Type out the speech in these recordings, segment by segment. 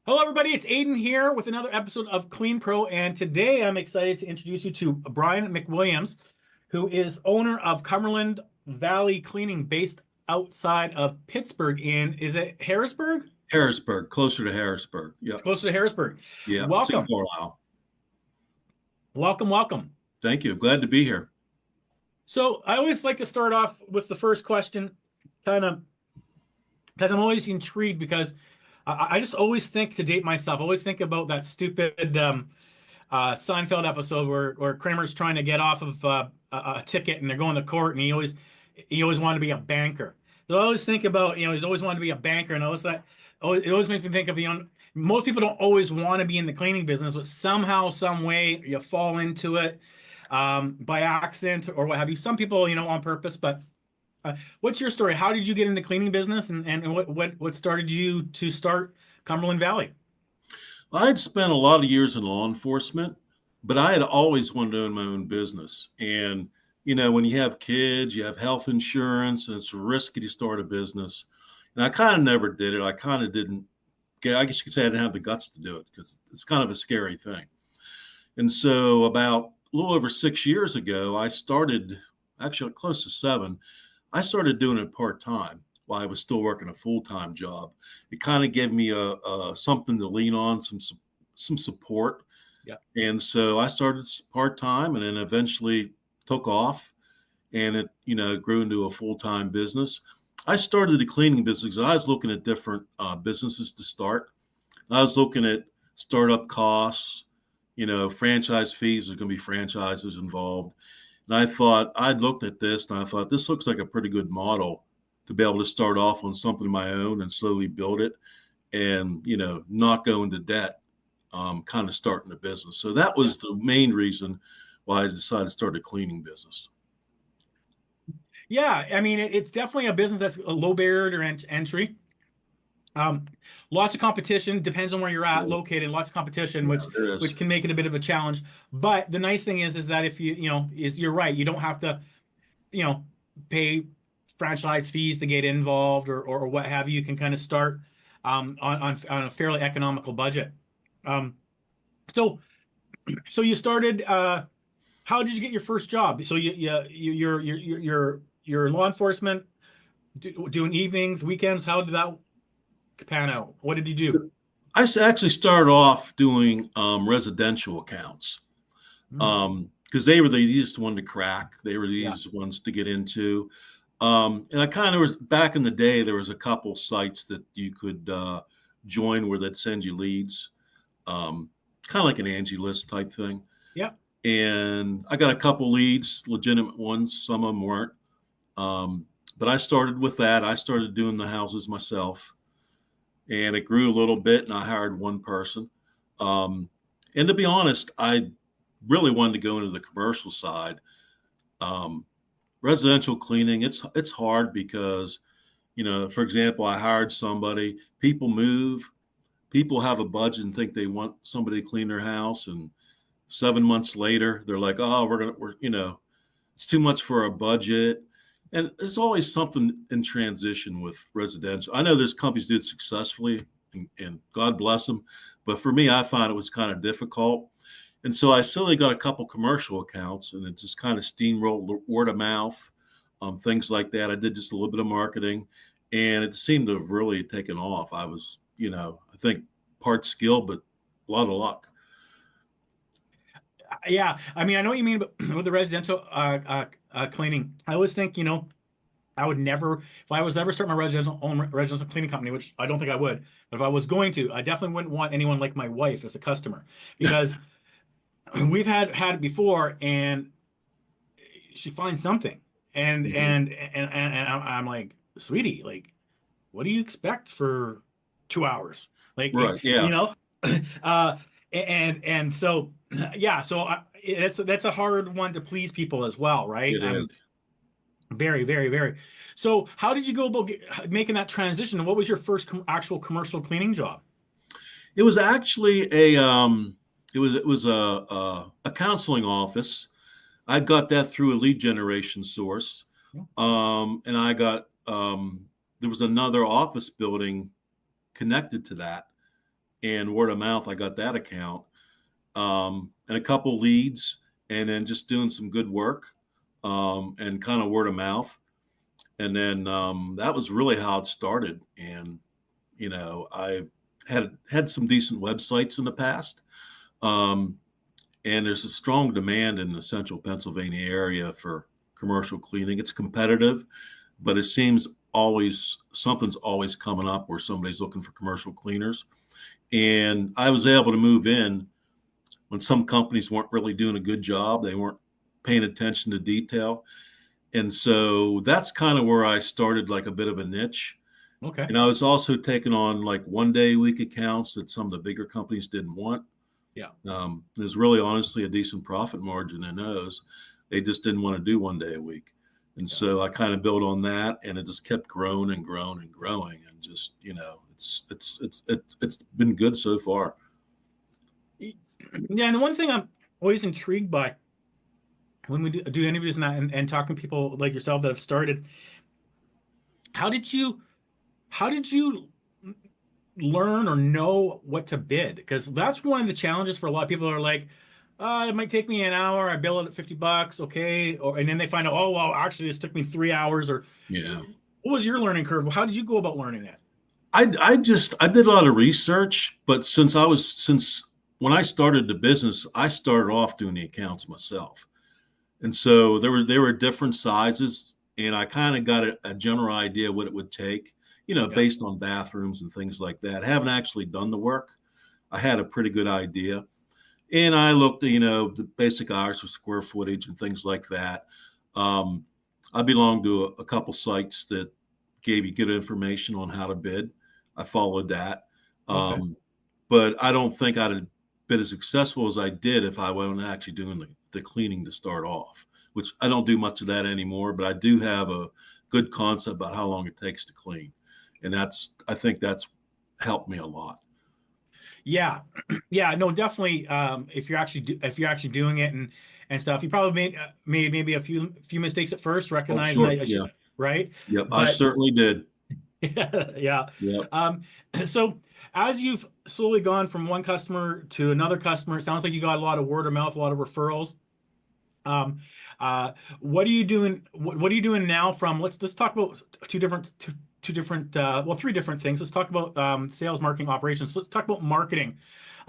Hello, everybody. It's Adon here with another episode of CleanPro, and today I'm excited to introduce you to Brian McWilliams, who is owner of Cumberland Valley Cleaning, based outside of Pittsburgh. Is it Harrisburg? Harrisburg, closer to Harrisburg. It's Yep. closer to Harrisburg. Yeah. It's in Welcome, Carlisle. welcome, welcome. Thank you. Glad to be here. So I always like to start off with the first question, kind of, because I'm always intrigued because I just always think, to date myself, I always think about that stupid Seinfeld episode where Kramer's trying to get off of a ticket and they're going to court, and he always wanted to be a banker. So I always think about, he's always wanted to be a banker, and it always makes me think of most people don't always want to be in the cleaning business, but somehow, some way, you fall into it by accident or what have you. Some people, on purpose. But what's your story? How did you get in the cleaning business, and what started you to start Cumberland Valley? I had spent a lot of years in law enforcement, but I had always wanted to own my own business. And, when you have kids, you have health insurance, and it's risky to start a business. And I kind of never did it. I kind of didn't I guess you could say I didn't have the guts to do it because it's kind of a scary thing. And so about a little over 6 years ago, I started, actually close to 7, I started doing it part-time while I was still working a full-time job. It kind of gave me a something to lean on, some support. Yeah. And so I started part-time and then eventually took off, and it grew into a full-time business. I started the cleaning business because I was looking at different businesses to start. I was looking at startup costs, franchise fees. There's going to be franchises involved. And I'd looked at this and I thought, this looks like a pretty good model to be able to start off on something of my own and slowly build it and, not go into debt, kind of starting a business. So that was the main reason why I decided to start a cleaning business. Yeah, I mean, it's definitely a business that's a low barrier to entry. Lots of competition, depends on where you're at, located. Lots of competition, Yeah, which there is. which can make it a bit of a challenge. But the nice thing is that if you're right, you don't have to, you know, pay franchise fees to get involved or what have you. You can kind of start on a fairly economical budget. Um, so so you started. How did you get your first job? So you're law enforcement, doing evenings, weekends. How did that pan out? What did you do? So actually started off doing residential accounts Mm, because they were the easiest one to crack. They were the yeah. easiest ones to get into. And I kind of was back in the day, there was a couple sites that you could join where they'd send you leads, kind of like an Angie List type thing. Yeah. And I got a couple leads, legitimate ones. Some of them weren't. But I started with that. I started doing the houses myself, and it grew a little bit, and I hired one person. And to be honest, I really wanted to go into the commercial side. Um, Residential cleaning, it's hard because, for example, I hired somebody, people move, people have a budget and think they want somebody to clean their house, and 7 months later they're like, oh, it's too much for our budget. And there's always something in transition with residential. I know there's companies do it successfully, and God bless them, but for me, I find it was kind of difficult. And so I slowly got a couple commercial accounts, and it just kind of steamrolled, word of mouth, things like that. I did just a little bit of marketing, and it seemed to have really taken off. I was, I think part skill, but a lot of luck. Yeah. I mean, I know what you mean with the residential cleaning. I always think, I would never, if I was ever start my residential cleaning company, which I don't think I would, but if I was going to, I definitely wouldn't want anyone like my wife as a customer, because we've had it before, and she finds something, and Mhm. I'm like, sweetie, like, what do you expect for 2 hours? Like, Right. you Yeah, know, uh, and so yeah, so that's a hard one to please people as well, right? it is. Very, very, very. So how did you go about making that transition? And what was your first actual commercial cleaning job? It was actually it was a counseling office. I got that through a lead generation source. And I got there was another office building connected to that, and word of mouth, I got that account, and a couple leads, and then just doing some good work, and kind of word of mouth. And then that was really how it started. And I had some decent websites in the past, um, and there's a strong demand in the central Pennsylvania area for commercial cleaning. It's competitive, but it seems always something's always coming up where somebody's looking for commercial cleaners. And I was able to move in when some companies weren't really doing a good job. They weren't paying attention to detail. And so that's kind of where I started, like a bit of a niche. Okay. And I was also taking on like 1 day a week accounts that some of the bigger companies didn't want. Yeah. There's really honestly a decent profit margin in those. They just didn't want to do 1 day a week. And so I kind of built on that, and it just kept growing and growing and growing. And just, it's been good so far. Yeah. And the one thing I'm always intrigued by when we do interviews and that, and talking to people like yourself that have started, how did you learn or know what to bid? Because that's one of the challenges for a lot of people. Are like, it might take me an hour. I bill it at $50. Okay. And then they find out, oh, well, actually this took me 3 hours. Or Yeah. what was your learning curve? How did you go about learning that? I did a lot of research, but since when I started the business, I started off doing the accounts myself. And so there were different sizes, and I kind of got a general idea what it would take, Yeah. based on bathrooms and things like that. I haven't actually done the work. I had a pretty good idea. And I looked at, the basic hours for square footage and things like that. Um, I belonged to a couple sites that gave you good information on how to bid. I followed that. Okay. But I don't think I'd have been as successful as I did if I wasn't actually doing the cleaning to start off, which I don't do much of that anymore, but I do have a good concept about how long it takes to clean. And I think that's helped me a lot. Yeah. Yeah, no, definitely. If you're actually doing it and stuff, you probably made maybe a few mistakes at first, Oh, recognizing sure. that Yeah. right? Yep. I But certainly did. yeah. Yep. So as you've slowly gone from one customer to another customer, it sounds like you got a lot of word of mouth, a lot of referrals. Um, what are you doing? What are you doing now? Let's talk about two different well, three different things. Let's talk about sales, marketing, operations. Let's talk about marketing.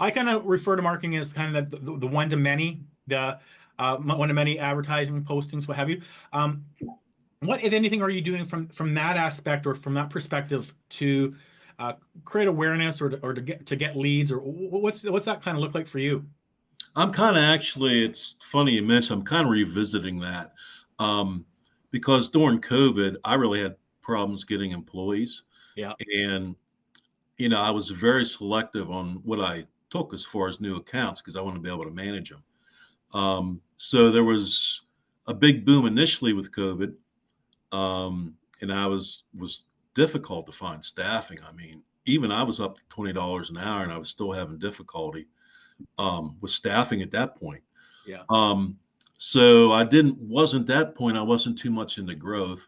I kind of refer to marketing as kind of the one to many, the one to many advertising postings, what have you. What, if anything, are you doing from that aspect or from that perspective to uh, create awareness or to get leads, or what's that kind of look like for you? I'm kind of actually, it's funny you mentioned, I'm kind of revisiting that, um, because during COVID, I really had problems getting employees. Yeah. And, I was very selective on what I took as far as new accounts because I wanted to be able to manage them. So there was a big boom initially with COVID, and I was difficult to find staffing. I mean, even I was up to $20 an hour, and I was still having difficulty with staffing at that point. Yeah. So wasn't that point. I wasn't too much into growth,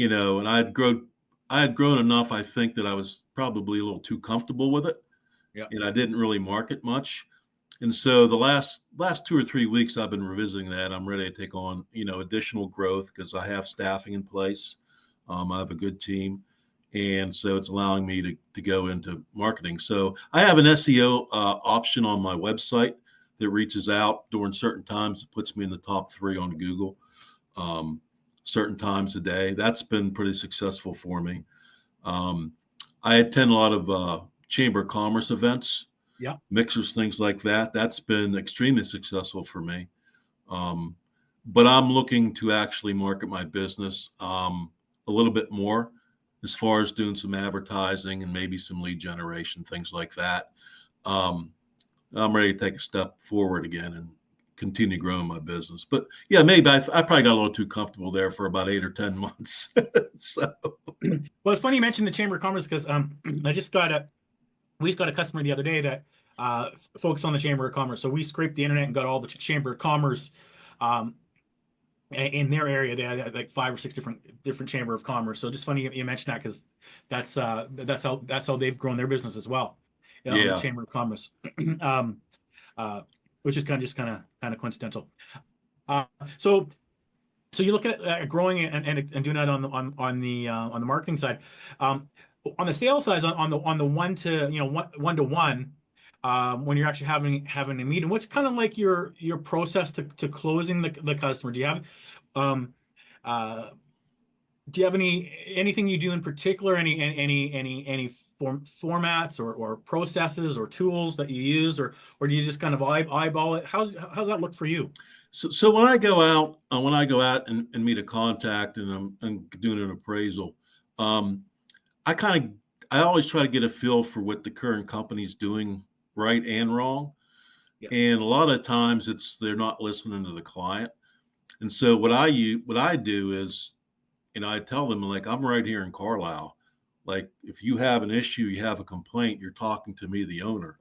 and I had grown enough. I think that I was probably a little too comfortable with it, Yeah. and I didn't really market much. And so the last 2 or 3 weeks, I've been revisiting that. I'm ready to take on, additional growth because I have staffing in place. I have a good team, and so it's allowing me to go into marketing. So I have an SEO option on my website that reaches out during certain times. It puts me in the top 3 on Google, um, certain times a day. That's been pretty successful for me. Um, I attend a lot of Chamber of Commerce events, Yeah. mixers, things like that. That's been extremely successful for me. Um, but I'm looking to actually market my business a little bit more as far as doing some advertising and maybe some lead generation, things like that. Um, I'm ready to take a step forward again and continue growing my business. But yeah, maybe I probably got a little too comfortable there for about 8 or 10 months. So Well, it's funny you mentioned the Chamber of Commerce because I just we got a customer the other day that focused on the Chamber of Commerce. So we scraped the internet and got all the Chamber of Commerce um, in their area. They had like 5 or 6 different Chamber of Commerce. So just funny you mentioned that because that's how they've grown their business as well. on the Yeah. Chamber of Commerce, um, which is kind of coincidental. Uh, so so you look at growing and doing that on the marketing side. Um, on the sales side, on the one to one to one, when you're actually having a meeting, what's kind of like your process to closing the customer? Um, uh, do you have anything you do in particular? Any formats or processes or tools that you use, or do you just kind of eyeball it? How's that look for you? So when I go out, and meet a contact and I'm doing an appraisal, um, I kind of I always try to get a feel for what the current company's doing right and wrong. Yeah. And a lot of times they're not listening to the client. And so what I do is, I tell them, like, I'm right here in Carlisle. Like, if you have an issue, you have a complaint, you're talking to me, the owner.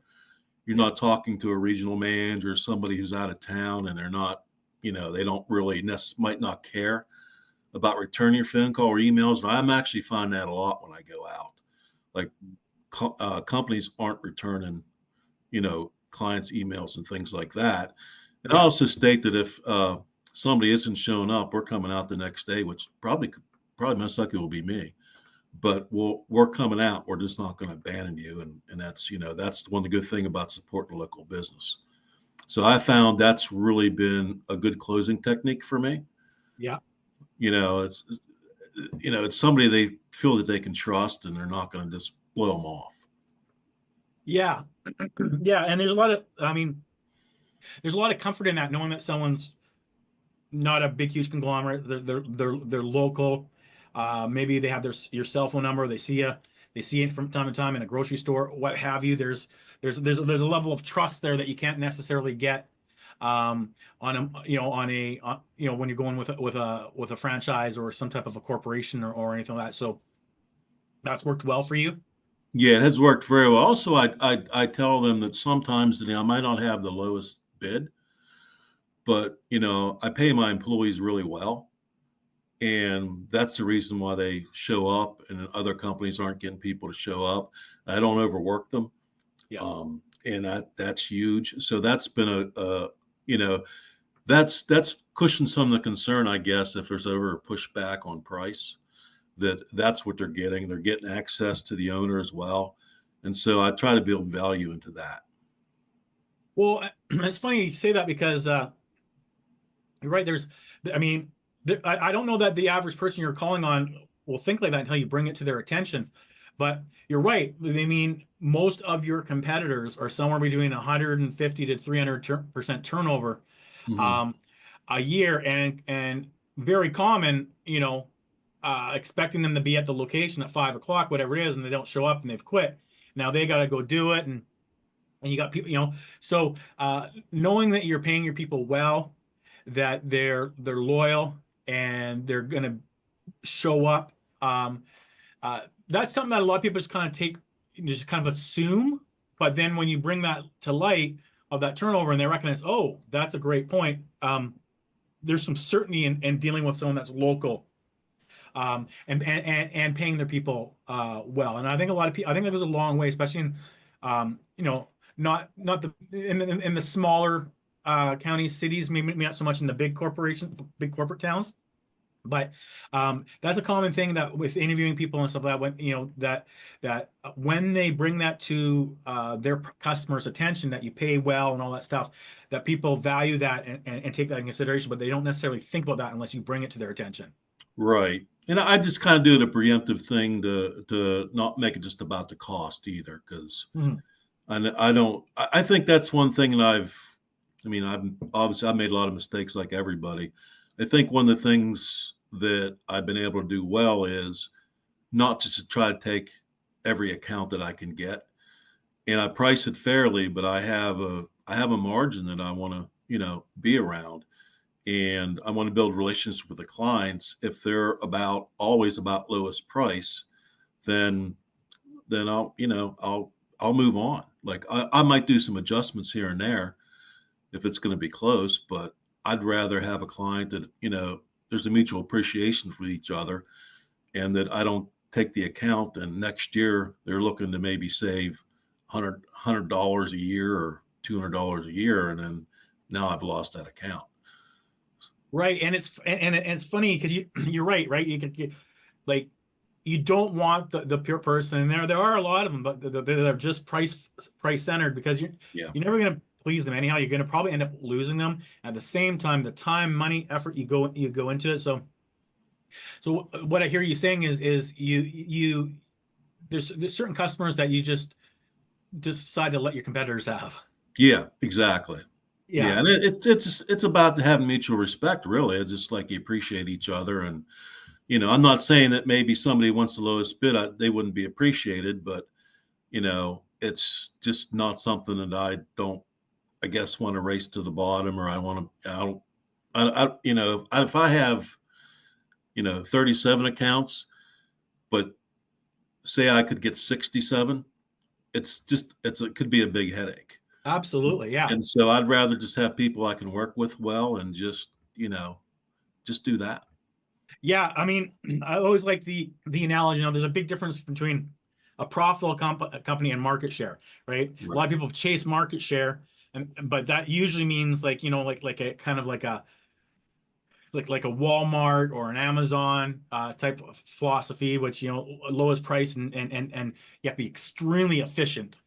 You're Yeah. not talking to a regional manager or somebody who's out of town, and they're not, they don't really might not care about returning your phone call or emails. And I'm actually find that a lot when I go out. Like, companies aren't returning, clients' emails and things like that. And I Yeah. also state that if somebody isn't showing up, we're coming out the next day, which probably most likely will be me. But we're coming out. We're just not going to abandon you, and that's one of the good thing about supporting a local business. So I found that's really been a good closing technique for me. Yeah. It's it's somebody they feel that they can trust, and they're not going to just blow them off. Yeah. Yeah. And there's a lot of comfort in that, knowing that someone's not a big, huge conglomerate. They're local. Maybe they have your cell phone number. They see it from time to time in a grocery store, what have you. There's a level of trust there that you can't necessarily get on when you're going with a franchise or some type of a corporation or anything like that. So that's worked well for you. Yeah, it has worked very well. Also, I tell them that sometimes I might not have the lowest bid, but I pay my employees really well, and that's the reason why they show up, and other companies aren't getting people to show up. I don't overwork them, Yeah. and that's huge. So that's been you know that's cushioned some of the concern, I guess, if there's ever a pushback on price. That's what they're getting. They're getting access to the owner as well, and so I try to build value into that. Well, it's funny you say that because you're right. I mean, I don't know that the average person you're calling on will think like that until you bring it to their attention. But you're right. I mean, most of your competitors are somewhere between 150 to 300% turnover Hmm. um, a year, and very common. Expecting them to be at the location at 5 o'clock, whatever it is, and they don't show up and they've quit. Now they got to go do it, and you got people. So knowing that you're paying your people well, that they're loyal and they're going to show up. Uh, that's something that a lot of people just kind of just kind of assume. But then when you bring that to light of that turnover and they recognize, oh, that's a great point. There's some certainty in dealing with someone that's local, and paying their people well. And I think a lot of people, I think that goes a long way, especially in, not in the smaller counties, cities, maybe not so much in the big corporate towns. But that's a common thing that with interviewing people and stuff like that, that when they bring that to their customers' attention, that you pay well and all that stuff, that people value that and take that in consideration, but they don't necessarily think about that unless you bring it to their attention. Right. And I just kind of do the preemptive thing to not make it just about the cost either, because Mhm. I don't. I think that's one thing that I've made a lot of mistakes like everybody. I think one of the things that I've been able to do well is not just to try to take every account that I can get, and I price it fairly, but I have a margin that I want to be around, and I want to build relationships with the clients. If they're always about lowest price, then I'll move on. Like, I might do some adjustments here and there if it's going to be close, but I'd rather have a client that there's a mutual appreciation for each other, and that I don't take the account and next year they're looking to maybe save $100 a year or $200 a year, and then now I've lost that account. Right, and it's funny because you're right. You could get, like, you don't want the pure person. And there are a lot of them, but they're just price centered, because Yeah. you're never going to please them anyhow. You're going to probably end up losing them. At the same time, the time, money, effort you go into it. So what I hear you saying is there's certain customers that you just decide to let your competitors have. Yeah, exactly. Yeah. Yeah, and it's about to have mutual respect, really. It's just like you appreciate each other, and I'm not saying that maybe somebody wants the lowest bid, they wouldn't be appreciated, but it's just not something that I guess, want to race to the bottom, or I don't, if I have 37 accounts, but say I could get 67, it could be a big headache. Absolutely. Yeah. And so I'd rather just have people I can work with well, and just do that. Yeah, I mean, I always like the analogy. There's a big difference between a profitable company and market share, right? A lot of people chase market share, but that usually means, like, like a kind of like a Walmart or an Amazon type of philosophy, which, lowest price, and you have to be extremely efficient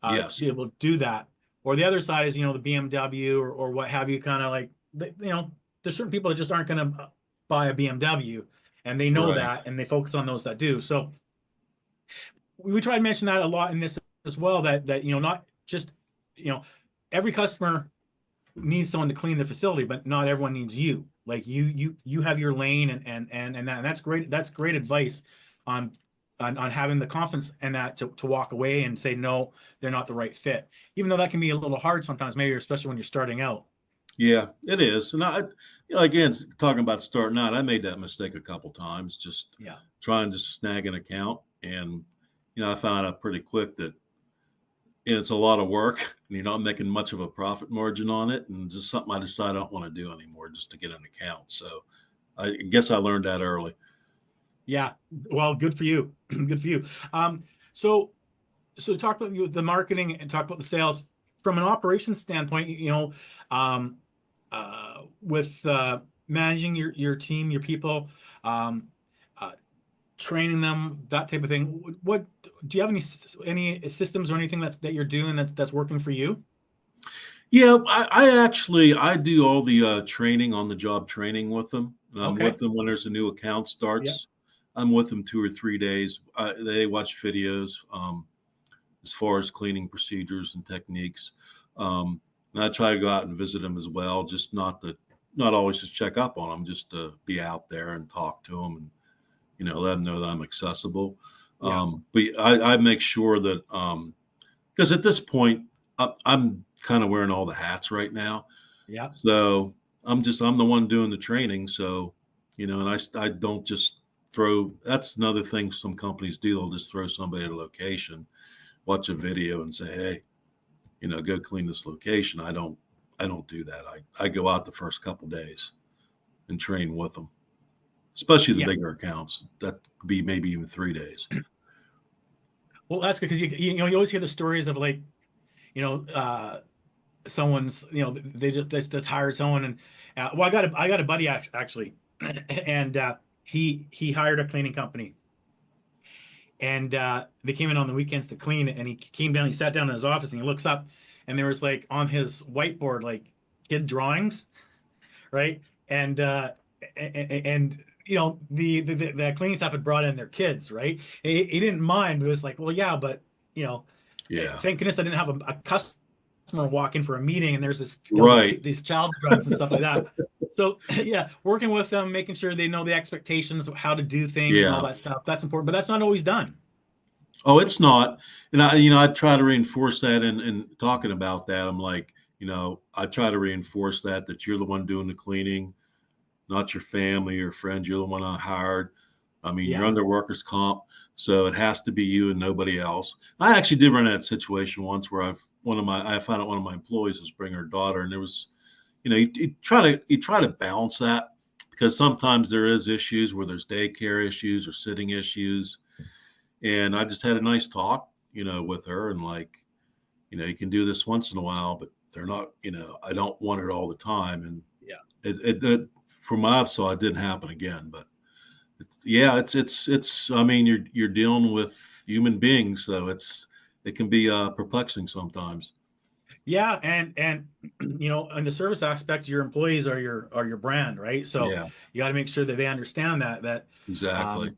Yes. to be able to do that. Or the other side is, the BMW or what have you, kind of like, there's certain people that just aren't going to buy a BMW, and they know that, and they focus on those that do. So we try to mention that a lot in this as well, that not just, every customer needs someone to clean the facility, but not everyone needs you. Like, you have your lane, and that's great. That's great advice on having the confidence and that to walk away and say, no, they're not the right fit, even though that can be a little hard sometimes, maybe, especially when you're starting out. Yeah, it is. And again, talking about starting out, I made that mistake a couple times, just trying to snag an account. And, I found out pretty quick that it's a lot of work, and you're not making much of a profit margin on it. And just something I decided I don't want to do anymore, just to get an account. So I guess I learned that early. Yeah. Well, good for you. Good for you. So talk about the marketing and talk about the sales from an operations standpoint, with managing your team, your people, training them, that type of thing. What do you have any systems or anything that you're doing that's working for you? Yeah, I do all the training, on the job training with them. And I'm with them when there's a new account starts. I'm with them 2 or 3 days. They watch videos as far as cleaning procedures and techniques. And I try to go out and visit them as well, just not always just check up on them, just to be out there and talk to them, and let them know that I'm accessible. But I make sure that, because at this point I'm kind of wearing all the hats right now. Yeah. So I'm the one doing the training. So, and I don't just that's another thing some companies do. They'll just throw somebody at a location, watch a video, and say, hey, go clean this location. I don't do that. I go out the first couple days and train with them, especially the bigger accounts. That could be maybe even 3 days. Well, that's good, because you always hear the stories of, like, someone's, they just hired someone, and well, I got a buddy actually, and he hired a cleaning company, and they came in on the weekends to clean it, and he came down, he sat down in his office, and he looks up, and there was, like, on his whiteboard, like, kid drawings, right? And the cleaning staff had brought in their kids, right? He didn't mind, but it was like, well, yeah, but thank goodness I didn't have a customer walk in for a meeting, and there's this these child drawings and stuff like that. So working with them, making sure they know the expectations of how to do things and all that stuff, that's important, but that's not always done. Oh, it's not. And I try to reinforce that, and talking about that, I'm like, I try to reinforce that you're the one doing the cleaning, not your family or friends. You're the one I hired. I mean, you're under workers' comp, so it has to be you and nobody else. I actually did run that situation once where I found out one of my employees was bringing her daughter, and there was, you try to balance that, because sometimes there is issues where there's daycare issues or sitting issues. And I just had a nice talk, with her, and, like, You can do this once in a while, but they're not, I don't want it all the time. And Yeah. it from my side, it didn't happen again. But yeah, it's. I mean, you're dealing with human beings, so it can be perplexing sometimes. Yeah, and in the service aspect, your employees are your brand, right? So Yeah, you got to make sure that they understand that exactly. um,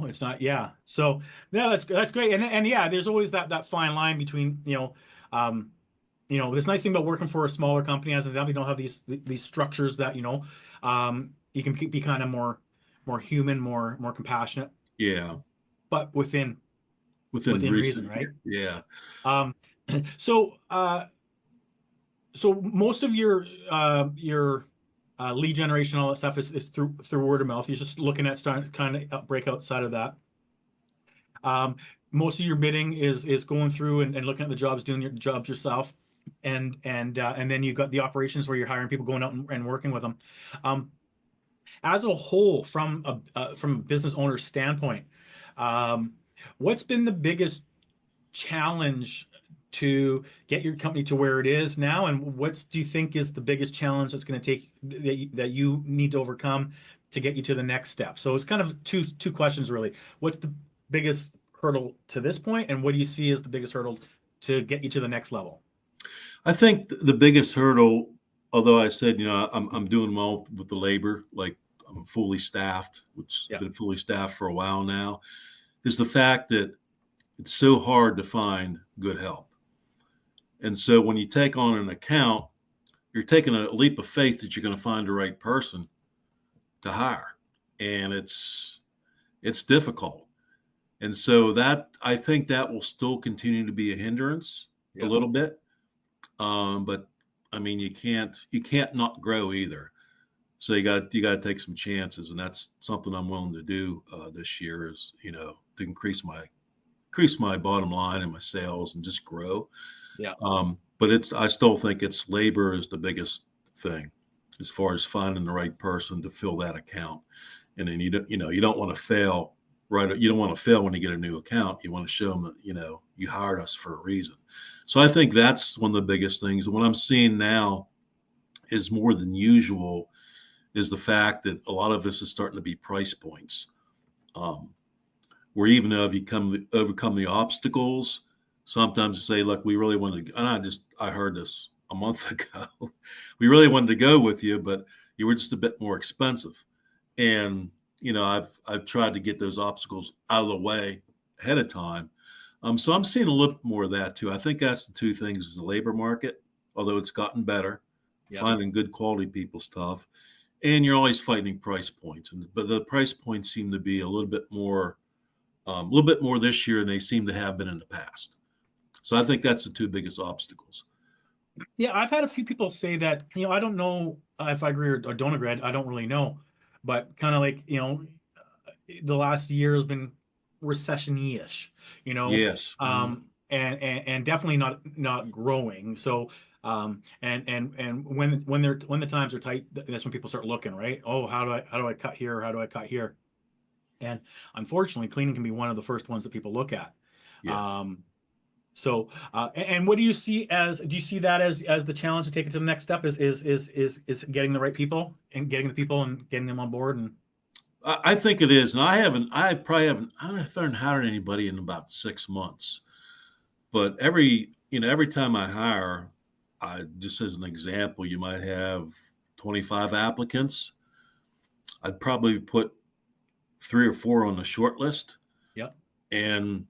it's not, yeah. So yeah, that's great. And yeah, there's always that fine line between, this nice thing about working for a smaller company, as an example, you don't have these structures that, you can be kind of more human, more compassionate, Yeah, but within within reason, reason. right? Yeah, Um, so so most of your lead generation, all that stuff is through word of mouth. You're just looking at starting kind of break outside of that. Um, Most of your bidding is going through and looking at the jobs, doing your jobs yourself, and then you've got the operations where you're hiring people, going out and working with them. Um, as a whole, from a business owner standpoint, um, what's been the biggest challenge to get your company to where it is now, and what do you think is the biggest challenge that's going to take that you need to overcome to get you to the next step? So it's kind of two questions really. What's the biggest hurdle to this point, and what do you see as the biggest hurdle to get you to the next level? I think the biggest hurdle, although I said, I'm doing well with the labor, like I'm fully staffed, which I've Yeah. been fully staffed for a while now, is the fact that it's so hard to find good help. And so when you take on an account, you're taking a leap of faith that you're going to find the right person to hire, and it's difficult. And so that I think that will still continue to be a hindrance a Yeah. little bit. But I mean, you can't not grow either. So you got to take some chances, and that's something I'm willing to do this year. Is to increase my bottom line and my sales and just grow. Yeah. But I still think it's labor is the biggest thing as far as finding the right person to fill that account. And then you don't want to fail, right? You don't want to fail when you get a new account. You want to show them that you hired us for a reason. So I think that's one of the biggest things. And what I'm seeing now is more than usual is the fact that a lot of this is starting to be price points. Um, where even though if you overcome the obstacles, sometimes you say, look, we really wanted to, and I heard this a month ago. We really wanted to go with you, but you were just a bit more expensive. And, I've tried to get those obstacles out of the way ahead of time. So I'm seeing a little more of that too. I think that's the two things is the labor market, although it's gotten better, Yeah. finding good quality people's tough. And you're always fighting price points. But the price points seem to be a little bit more this year than they seem to have been in the past. So I think that's the two biggest obstacles. Yeah, I've had a few people say that, I don't know if I agree or don't agree. I don't really know, but kind of like, the last year has been recession-ish, Yes. and definitely not growing. So, and when the times are tight, that's when people start looking, right? Oh, how do I cut here? How do I cut here? And unfortunately, cleaning can be one of the first ones that people look at. Yeah. Um, and what do you see that as the challenge to take it to the next step is getting the right people and getting the people and getting them on board and I think it is. And I haven't hired anybody in about 6 months. But every time I hire, just as an example, you might have 25 applicants. I'd probably put 3 or 4 on the short list. yep. And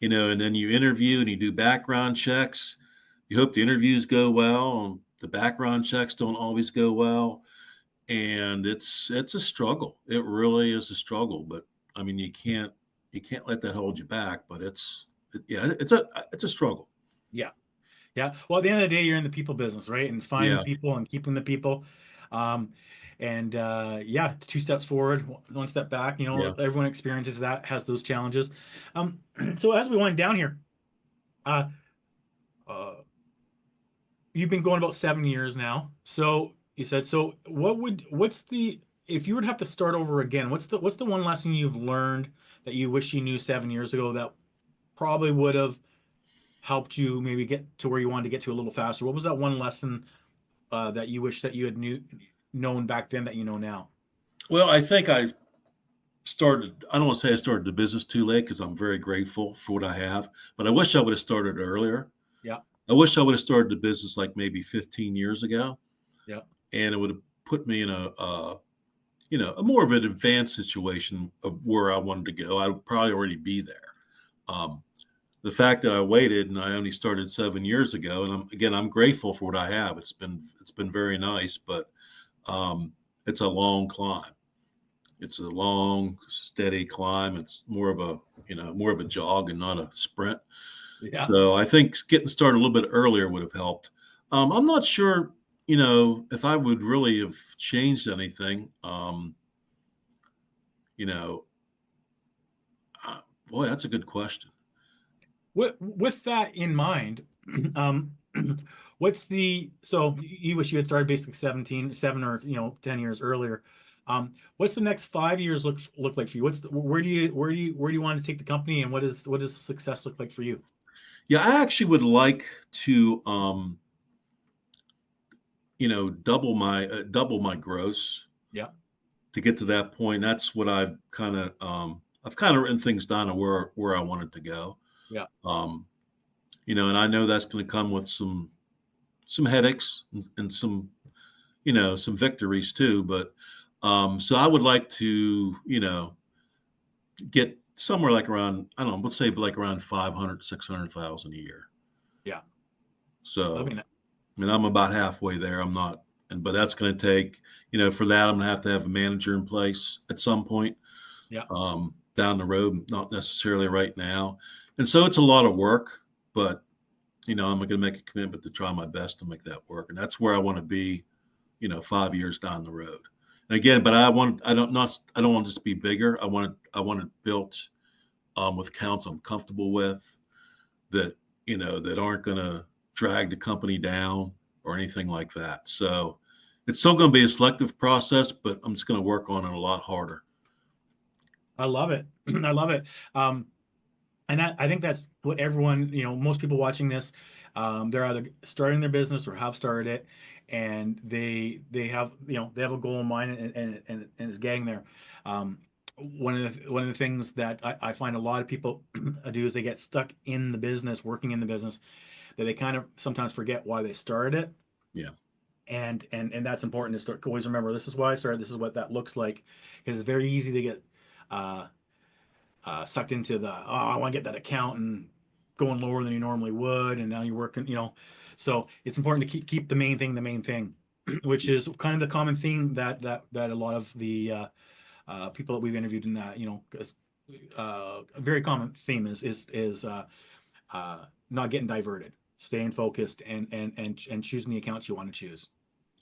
and then you interview and you do background checks. You hope the interviews go well, and the background checks don't always go well, and it's a struggle. It really is a struggle. But I mean, you can't let that hold you back. But yeah, it's a struggle. Yeah. Yeah. Well, at the end of the day, you're in the people business, right? And finding the Yeah, people and keeping the people. Um, and yeah, two steps forward, one step back. yeah. Everyone experiences that, has those challenges. Um, so as we wind down here, uh, uh, you've been going about 7 years now. So you said, so if you would have to start over again, what's the one lesson you've learned that you wish you knew 7 years ago that probably would have helped you maybe get to where you wanted to get to a little faster? What was that one lesson that you wish that you had known back then that you know now? Well, I think I started, I don't want to say I started the business too late because I'm very grateful for what I have, but I wish I would have started earlier. Yeah, I wish I would have started the business like maybe 15 years ago, yeah, and it would have put me in a more of an advanced situation of where I wanted to go. I would probably already be there. Um, the fact that I waited and I only started 7 years ago, and I'm grateful for what I have. It's been very nice, but um, it's a long climb. It's a long, steady climb. It's more of a jog and not a sprint. yeah. So I think getting started a little bit earlier would have helped. I'm not sure, if I would really have changed anything. You know, Boy, that's a good question. With that in mind, um, what's the so you wish you had started basically 7 or 10 years earlier. What's the next 5 years look like for you? Where do you want to take the company, and what does success look like for you? Yeah, I actually would like to, double my gross Yeah, to get to that point. That's what I've kind of written things down of where I wanted to go. yeah. Um, and I know that's going to come with some headaches and some victories too. But so I would like to, get somewhere like around, I don't know, let's say like around 500, 600,000 a year. Yeah. So, Okay. I mean, I'm about halfway there. I'm not, but that's going to take, for that, I'm going to have a manager in place at some point Yeah. down the road, not necessarily right now. And so it's a lot of work, but, I'm going to make a commitment to try my best to make that work. And that's where I want to be, 5 years down the road. And again, but I don't want this to be bigger. I want it built with accounts I'm comfortable with that, that aren't going to drag the company down or anything like that. So it's still going to be a selective process, but I'm just going to work on it a lot harder. I love it. I love it. And I think that's what everyone, most people watching this, they're either starting their business or have started it, and they have they have a goal in mind, and it's getting there. One of the things that I find a lot of people do is they get stuck in the business, working in the business, that they kind of sometimes forget why they started it. Yeah. And that's important to start. Always remember, this is why I started. This is what that looks like, because it's very easy to get uh, sucked into the, I want to get that account and going lower than you normally would, and now you're working, so it's important to keep the main thing, which is kind of the common theme that a lot of the people that we've interviewed in that, a very common theme is not getting diverted, staying focused, and choosing the accounts you want to choose.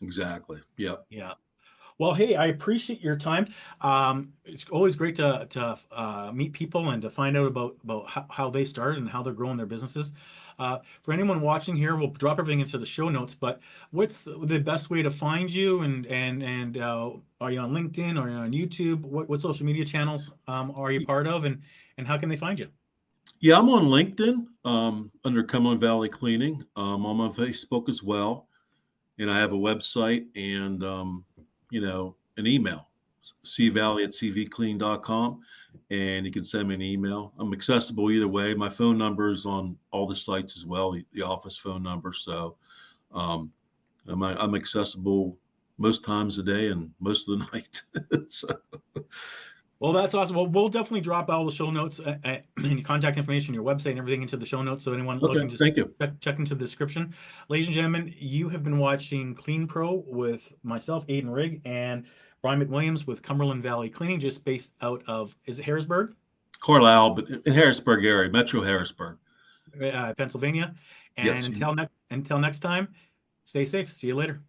Exactly. Yep. Yeah. Well, hey, I appreciate your time. It's always great to meet people and to find out about how they started and how they're growing their businesses. For anyone watching here, we'll drop everything into the show notes. But what's the best way to find you? And are you on LinkedIn? Are you on YouTube? What social media channels are you part of? And how can they find you? Yeah, I'm on LinkedIn under Cumberland Valley Cleaning. I'm on Facebook as well. And I have a website and, an email, cvalley@cvclean.com. And you can send me an email. I'm accessible either way. My phone number is on all the sites as well, the office phone number. So um, I'm accessible most times a day and most of the night. So, Well, that's awesome. Well, we'll definitely drop all the show notes and your contact information, your website, and everything into the show notes. So anyone okay, looking to thank you. check into the description. Ladies and gentlemen, you have been watching CleanPro with myself, Adon Rigg, and Brian McWilliams with Cumberland Valley Cleaning, just based out of, is it Harrisburg, Carlisle, but in Harrisburg area, Metro Harrisburg. Pennsylvania. And Yes. until next time, stay safe. See you later.